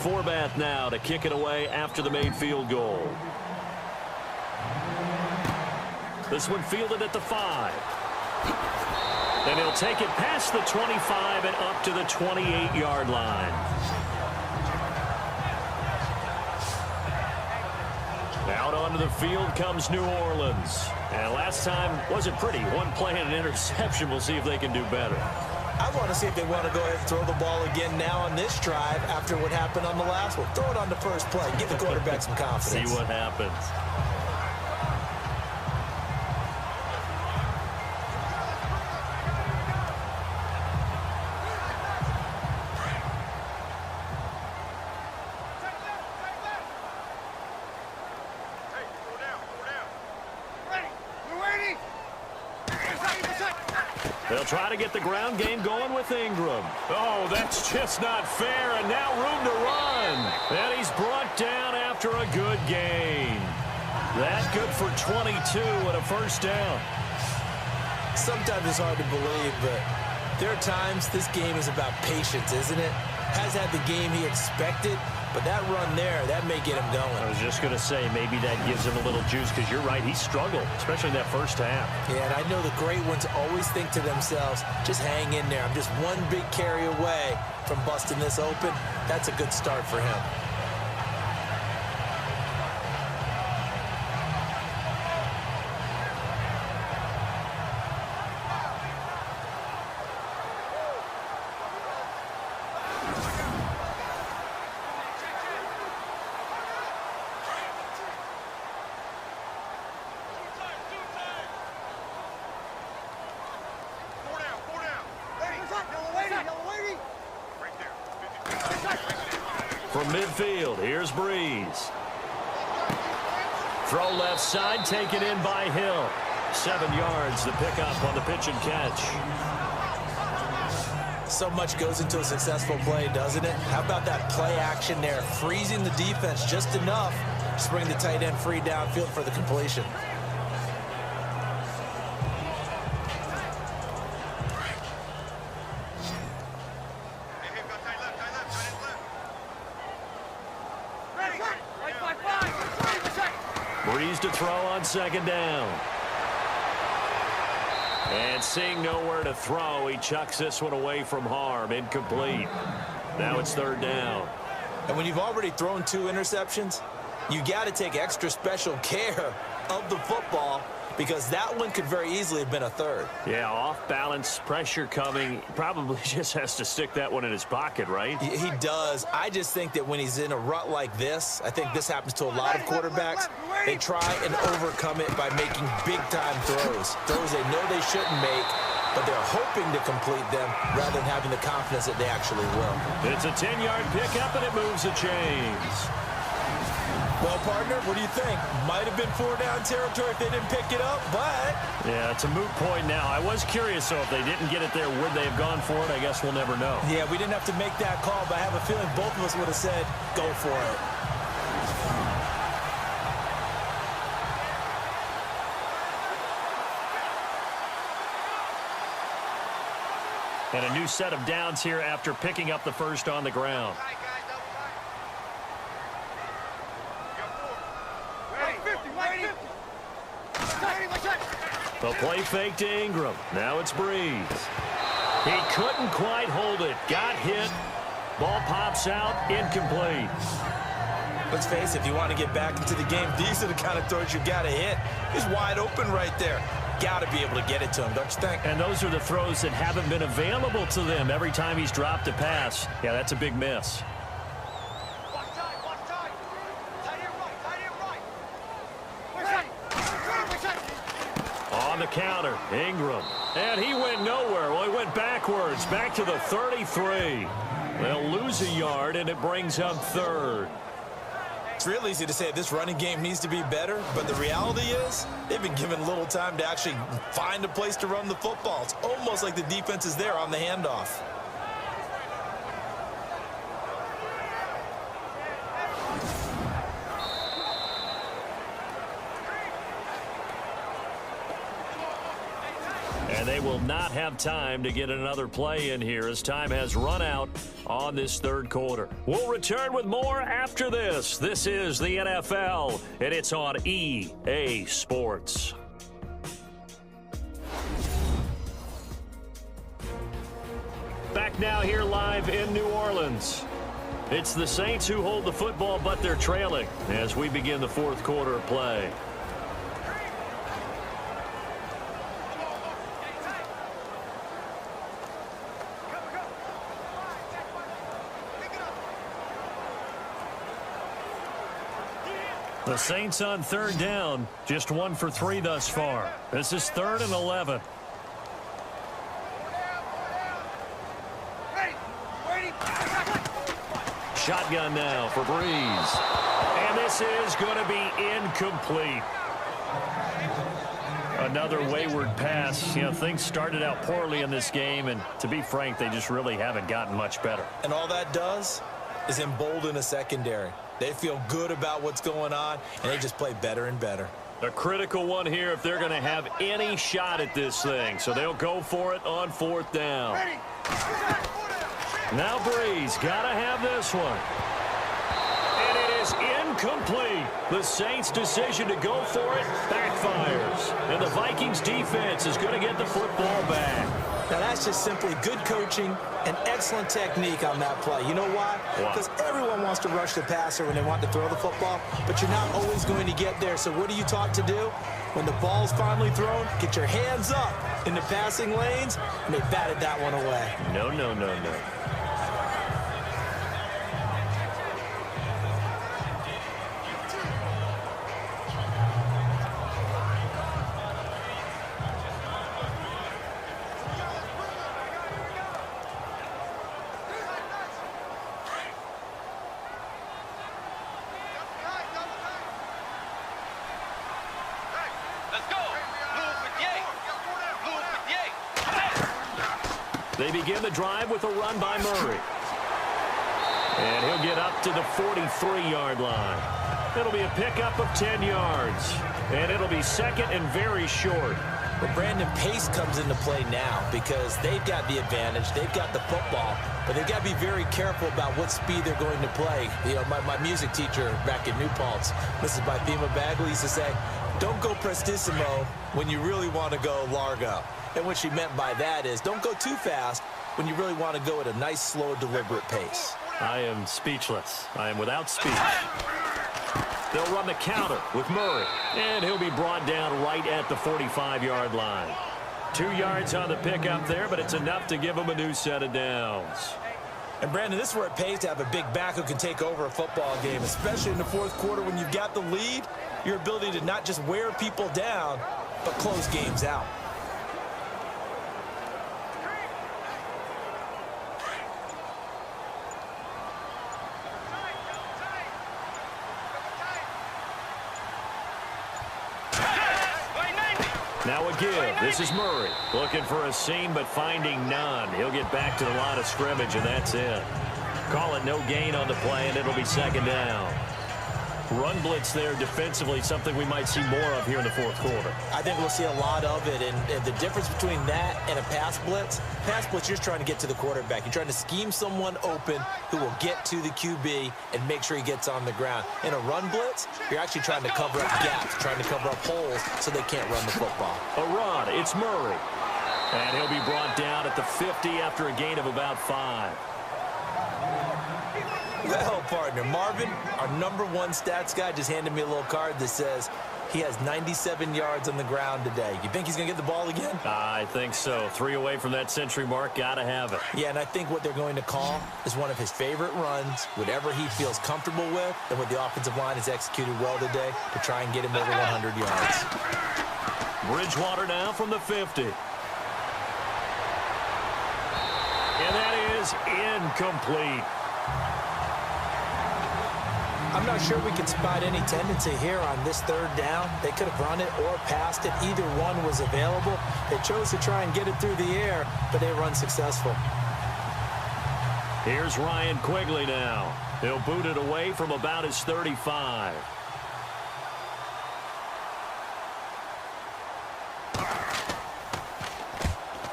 Forbath now to kick it away after the made field goal. This one fielded at the 5. And he'll take it past the 25 and up to the 28-yard line. Out onto the field comes New Orleans. And last time wasn't pretty. One play and an interception. We'll see if they can do better. I want to see if they want to go ahead and throw the ball again now on this drive after what happened on the last one. Throw it on the first play. Give the quarterback some confidence. See what happens. They'll try to get the ground game going with Ingram. Oh, that's just not fair, and now room to run. And he's brought down after a good gain. That good for 22 and a first down. Sometimes it's hard to believe, but there are times this game is about patience, isn't it? Has had the game he expected, but that run there, that may get him going. I was just going to say, maybe that gives him a little juice, because you're right, he struggled, especially in that first half. Yeah, and I know the great ones always think to themselves, just hang in there. I'm just one big carry away from busting this open. That's a good start for him. From midfield, here's Breeze. Throw left side, taken in by Hill. 7 yards, the pickup on the pitch and catch. So much goes into a successful play, doesn't it? How about that play action there, freezing the defense just enough to bring the tight end free downfield for the completion. Breeze to throw on second down. And seeing nowhere to throw, he chucks this one away from harm. Incomplete. Now it's third down. And when you've already thrown 2 interceptions, you got to take extra special care of the football, because that one could very easily have been a third. Yeah, off balance, pressure coming. Probably just has to stick that one in his pocket, right? He does. I just think that when he's in a rut like this, I think this happens to a lot of quarterbacks, They try and overcome it by making big-time throws. Throws they know they shouldn't make, but they're hoping to complete them rather than having the confidence that they actually will. It's a 10-yard pickup, and it moves the chains. Well, partner, what do you think? Might have been 4-down territory if they didn't pick it up, but... Yeah, it's a moot point now. I was curious, so if they didn't get it there, would they have gone for it? I guess we'll never know. Yeah, we didn't have to make that call, but I have a feeling both of us would have said, go for it. And a new set of downs here after picking up the first on the ground. The play fake to Ingram. Now it's Breeze. He couldn't quite hold it. Got hit. Ball pops out. Incomplete. Let's face it, if you want to get back into the game, these are the kind of throws you got to hit. He's wide open right there. Got to be able to get it to him, don't you think? And those are the throws that haven't been available to them every time he's dropped a pass. Yeah, that's a big miss. On the counter, Ingram. And he went nowhere. Well, he went backwards, back to the 33. They'll lose a yard, and it brings up third. It's real easy to say this running game needs to be better, but the reality is they've been given little time to actually find a place to run the football. It's almost like the defense is there on the handoff. And they will not have time to get another play in here as time has run out on this third quarter. We'll return with more after this. This is the NFL, and it's on EA Sports. Back now here live in New Orleans. It's the Saints who hold the football, but they're trailing as we begin the fourth quarter of play. The Saints on third down, just 1 for 3 thus far. This is 3rd and 11. Shotgun now for Breeze. And this is going to be incomplete. Another wayward pass. You know, things started out poorly in this game, and to be frank, they just really haven't gotten much better. And all that does is embolden a secondary. They feel good about what's going on, and they just play better and better. A critical one here if they're going to have any shot at this thing. So they'll go for it on 4th down. Now Breeze got to have this one. And it is incomplete. The Saints' decision to go for it backfires. And the Vikings defense is going to get the football back. Now that's just simply good coaching and excellent technique on that play. You know why? Because everyone wants to rush the passer when they want to throw the football, but you're not always going to get there. So what are you taught to do? When the ball's finally thrown, get your hands up in the passing lanes, and they batted that one away. No. They begin the drive with a run by Murray. And he'll get up to the 43-yard line. It'll be a pickup of 10 yards. And it'll be second and very short. Well, Brandon, pace comes into play now because they've got the advantage. They've got the football, but they've got to be very careful about what speed they're going to play. You know, my music teacher back in New Paltz, Mrs. Bythema Bagley, used to say, don't go prestissimo when you really want to go largo. And what she meant by that is don't go too fast when you really want to go at a nice, slow, deliberate pace. I am speechless. I am without speech. They'll run the counter with Murray. And he'll be brought down right at the 45-yard line. 2 yards on the pickup there, but it's enough to give him a new set of downs. And, Brandon, this is where it pays to have a big back who can take over a football game, especially in the fourth quarter when you've got the lead. Your ability to not just wear people down, but close games out. Now a give. This is Murray. Looking for a seam, but finding none. He'll get back to the line of scrimmage, and that's it. Call it no gain on the play, and it'll be second down. Run blitz there defensively, something we might see more of here in the fourth quarter. I think we'll see a lot of it, and the difference between that and a pass blitz, you're just trying to get to the quarterback. You're trying to scheme someone open who will get to the QB and make sure he gets on the ground. In a run blitz, you're actually trying to cover up gaps, trying to cover up holes so they can't run the football. A run, it's Murray. And he'll be brought down at the 50 after a gain of about 5. Well, partner, Marvin, our #1 stats guy, just handed me a little card that says he has 97 yards on the ground today. You think he's going to get the ball again? I think so. 3 away from that century mark. Got to have it. Yeah, and I think what they're going to call is one of his favorite runs, whatever he feels comfortable with, and what the offensive line has executed well today to try and get him over 100 yards. Bridgewater now from the 50. And that is incomplete. I'm not sure we can spot any tendency here on this third down. They could have run it or passed it. Either one was available. They chose to try and get it through the air, but they were unsuccessful. Here's Ryan Quigley now. He'll boot it away from about his 35.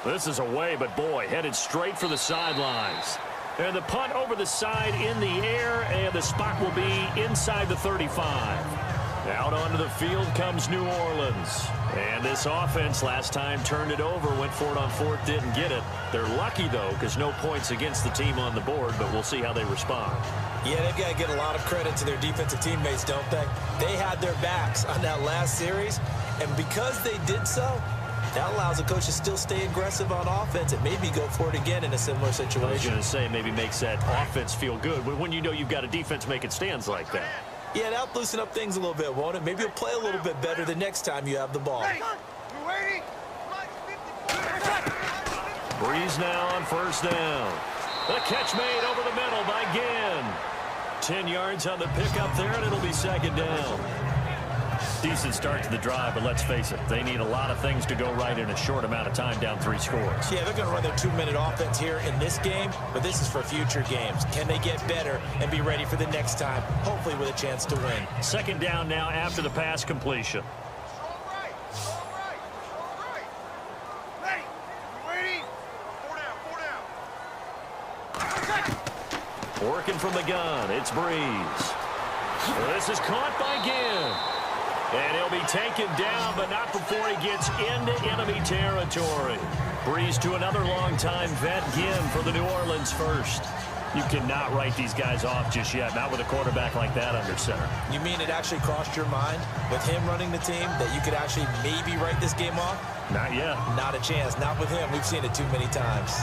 This is away, but boy, headed straight for the sidelines. And the punt over the side in the air, and the spot will be inside the 35. Out onto the field comes New Orleans. And this offense last time turned it over, went for it on 4th, didn't get it. They're lucky, though, because no points against the team on the board, but we'll see how they respond. Yeah, they've got to get a lot of credit to their defensive teammates, don't they? They had their backs on that last series, and because they did so, that allows the coach to still stay aggressive on offense and maybe go for it again in a similar situation. I was going to say maybe makes that offense feel good when you know you've got a defense making stands like that. Yeah, that'll loosen up things a little bit, won't it? Maybe you'll play a little bit better the next time you have the ball. Breeze now on first down. The catch made over the middle by Ginn. 10 yards on the pickup there, and it'll be second down. Decent start to the drive, but let's face it, they need a lot of things to go right in a short amount of time, down 3 scores. Yeah, they're going to run their 2-minute offense here in this game, but this is for future games. Can they get better and be ready for the next time, hopefully with a chance to win? Second down now after the pass completion. Working from the gun, it's Breeze. This is caught by Ginn. And he'll be taken down, but not before he gets into enemy territory. Breeze to another long-time vet, Ginn, for the New Orleans first. You cannot write these guys off just yet, not with a quarterback like that under center. You mean it actually crossed your mind with him running the team that you could actually maybe write this game off? Not yet. Not a chance. Not with him. We've seen it too many times.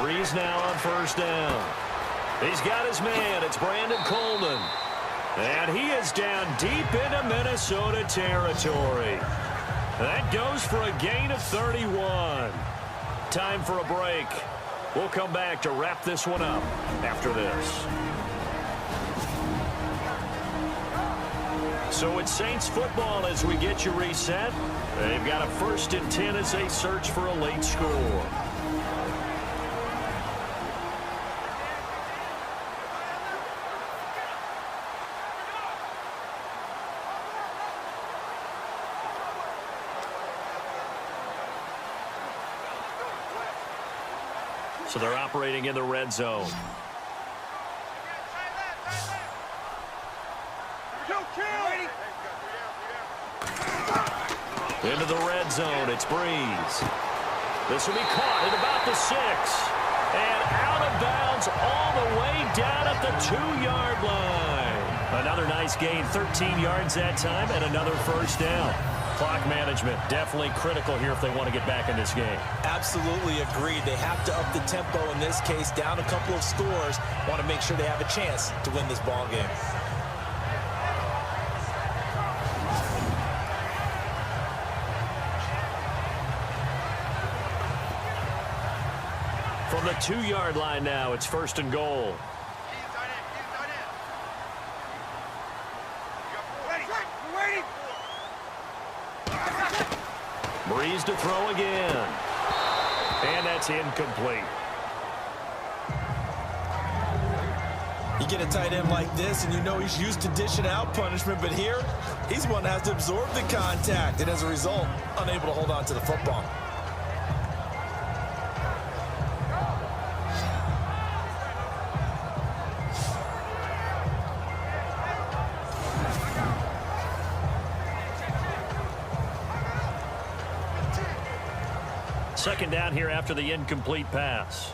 Breeze now on first down. He's got his man. It's Brandon Coleman. And he is down deep into Minnesota territory. That goes for a gain of 31. Time for a break. We'll come back to wrap this one up after this. So it's Saints football as we get you reset. They've got a 1st and 10 as they search for a late score. So they're operating in the red zone. Into the red zone, it's Breeze. This will be caught at about the 6. And out of bounds all the way down at the 2-yard line. Another nice gain, 13 yards that time, and another first down. Clock management, definitely critical here if they want to get back in this game. Absolutely agreed. They have to up the tempo in this case, down a couple of scores. Want to make sure they have a chance to win this ball game. From the 2-yard line now, it's first and goal. Breeze to throw again. And that's incomplete. You get a tight end like this, and you know he's used to dishing out punishment, but here, he's one that has to absorb the contact, and as a result, unable to hold on to the football. Second down here after the incomplete pass.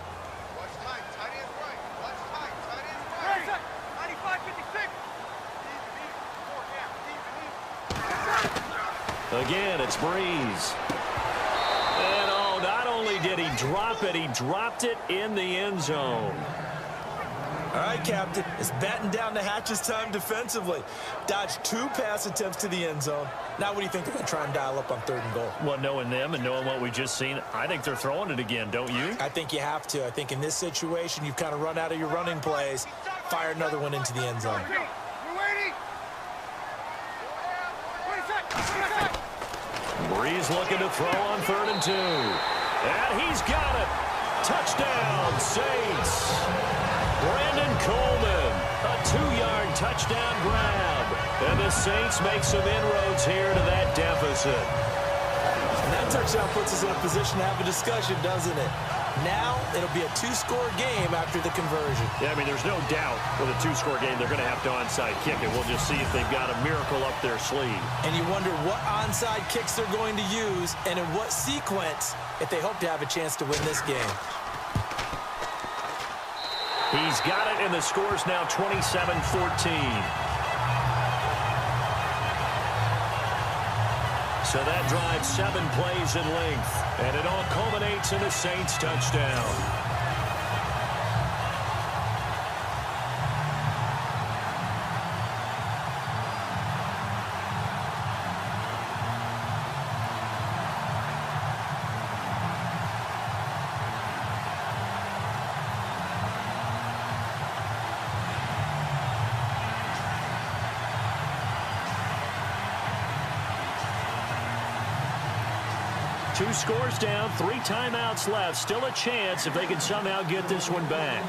Again, it's Breeze. And oh, not only did he drop it, he dropped it in the end zone. All right, Captain, it's batten down the hatches time defensively. Dodged 2 pass attempts to the end zone. Now what do you think they're going to try and dial up on 3rd and goal? Well, knowing them and knowing what we just seen, I think they're throwing it again, don't you? I think you have to. I think in this situation, you've kind of run out of your running plays. Fire another one into the end zone. Breeze looking to throw on 3rd and 2. And he's got it. Touchdown, Saints. Brandon Coleman, a 2-yard touchdown grab. And the Saints make some inroads here to that deficit. And that touchdown puts us in a position to have a discussion, doesn't it? Now it'll be a 2-score game after the conversion. Yeah, I mean, there's no doubt with a 2-score game they're going to have to onside kick it. We'll just see if they've got a miracle up their sleeve. And you wonder what onside kicks they're going to use and in what sequence if they hope to have a chance to win this game. He's got it, and the score's now 27-14. So that drives 7 plays in length, and it all culminates in a Saints touchdown. Two scores down, 3 timeouts left. Still a chance if they can somehow get this one back.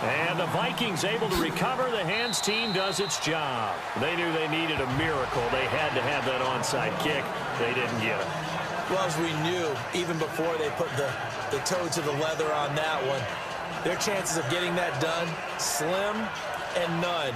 And the Vikings able to recover. The hands team does its job. They knew they needed a miracle. They had to have that onside kick. They didn't get it. Well, as we knew, even before they put the toe to the leather on that one, their chances of getting that done, slim and none.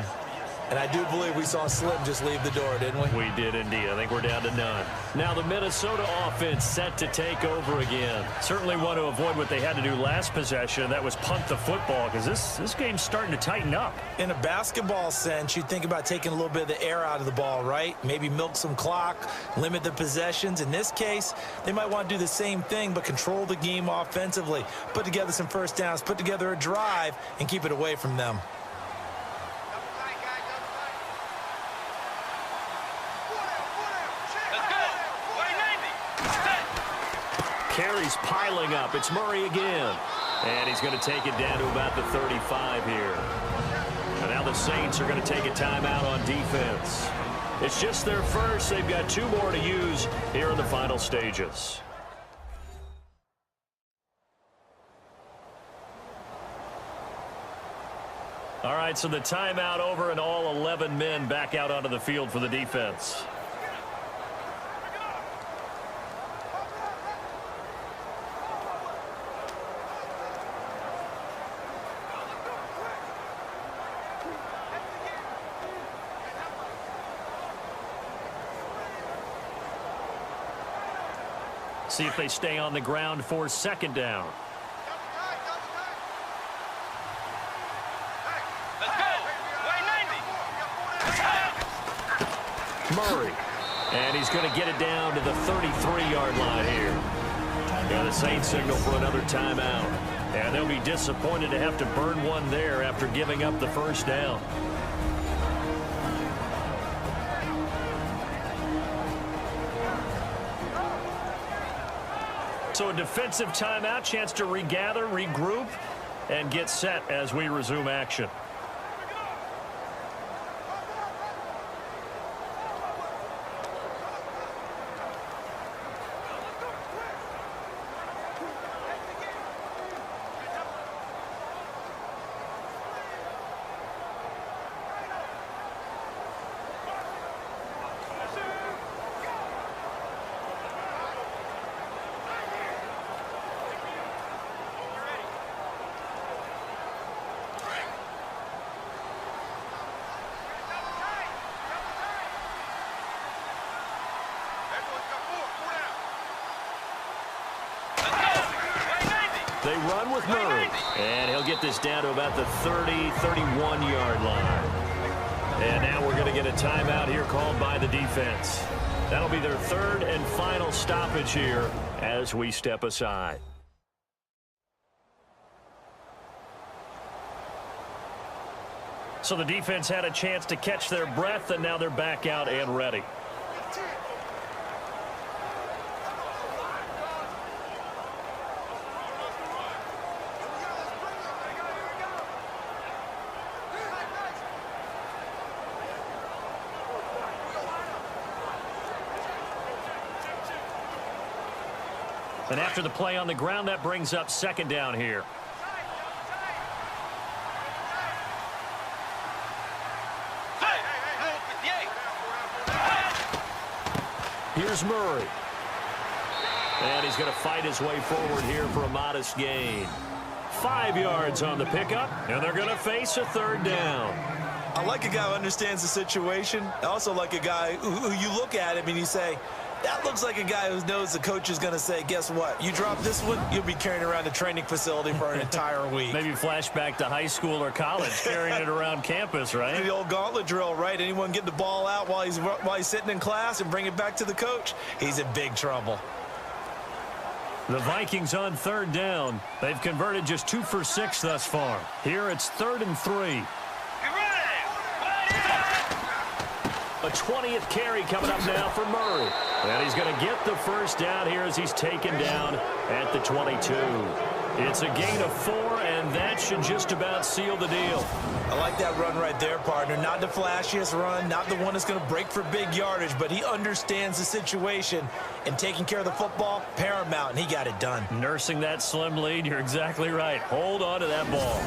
And I do believe we saw Slim just leave the door, didn't we? We did indeed. I think we're down to none. Now the Minnesota offense set to take over again. Certainly want to avoid what they had to do last possession. That was punt the football, because this game's starting to tighten up. In a basketball sense, you'd think about taking a little bit of the air out of the ball, right? Maybe milk some clock, limit the possessions. In this case, they might want to do the same thing, but control the game offensively. Put together some first downs, put together a drive, and keep it away from them. Carries piling up. It's Murray again. And he's going to take it down to about the 35 here. And now the Saints are going to take a timeout on defense. It's just their first. They've got 2 more to use here in the final stages. All right, so the timeout over and all 11 men back out onto the field for the defense. See if they stay on the ground for second down. Let's go. Way 90. Murray. And he's going to get it down to the 33-yard line here. Got a Saints signal for another timeout. And they'll be disappointed to have to burn one there after giving up the first down. So a defensive timeout, chance to regather, regroup, and get set as we resume action. They run with Murray, and he'll get this down to about the 30, 31-yard line. And now we're going to get a timeout here called by the defense. That'll be their third and final stoppage here as we step aside. So the defense had a chance to catch their breath, and now they're back out and ready. And after the play on the ground, that brings up second down here. Here's Murray. And he's going to fight his way forward here for a modest gain. 5 yards on the pickup, and they're going to face a third down. I like a guy who understands the situation. I also like a guy who you look at him and you say, that looks like a guy who knows the coach is going to say, guess what? You drop this one, you'll be carrying around a training facility for an entire week. Maybe flashback to high school or college, carrying it around campus, right? The old gauntlet drill, right? Anyone get the ball out while he's sitting in class and bring it back to the coach? He's in big trouble. The Vikings on third down. They've converted just 2 for 6 thus far. Here it's 3rd and 3. A 20th carry coming up now for Murray. And he's going to get the first down here as he's taken down at the 22. It's a gain of 4, and that should just about seal the deal. I like that run right there, partner. Not the flashiest run, not the one that's going to break for big yardage, but he understands the situation, and taking care of the football, paramount, and he got it done. Nursing that slim lead, you're exactly right. Hold on to that ball.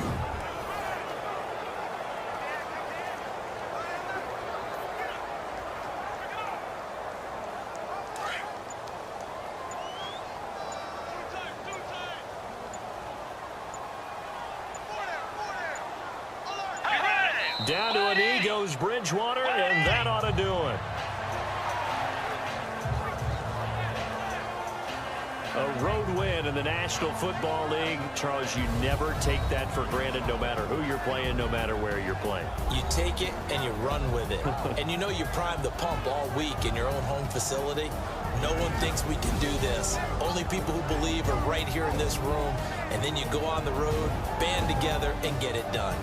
Down to a knee goes Bridgewater, and that ought to do it. A road win in the National Football League. Charles, you never take that for granted no matter who you're playing, no matter where you're playing. You take it and you run with it. And you know you primed the pump all week in your own home facility. No one thinks we can do this. Only people who believe are right here in this room. And then you go on the road, band together, and get it done.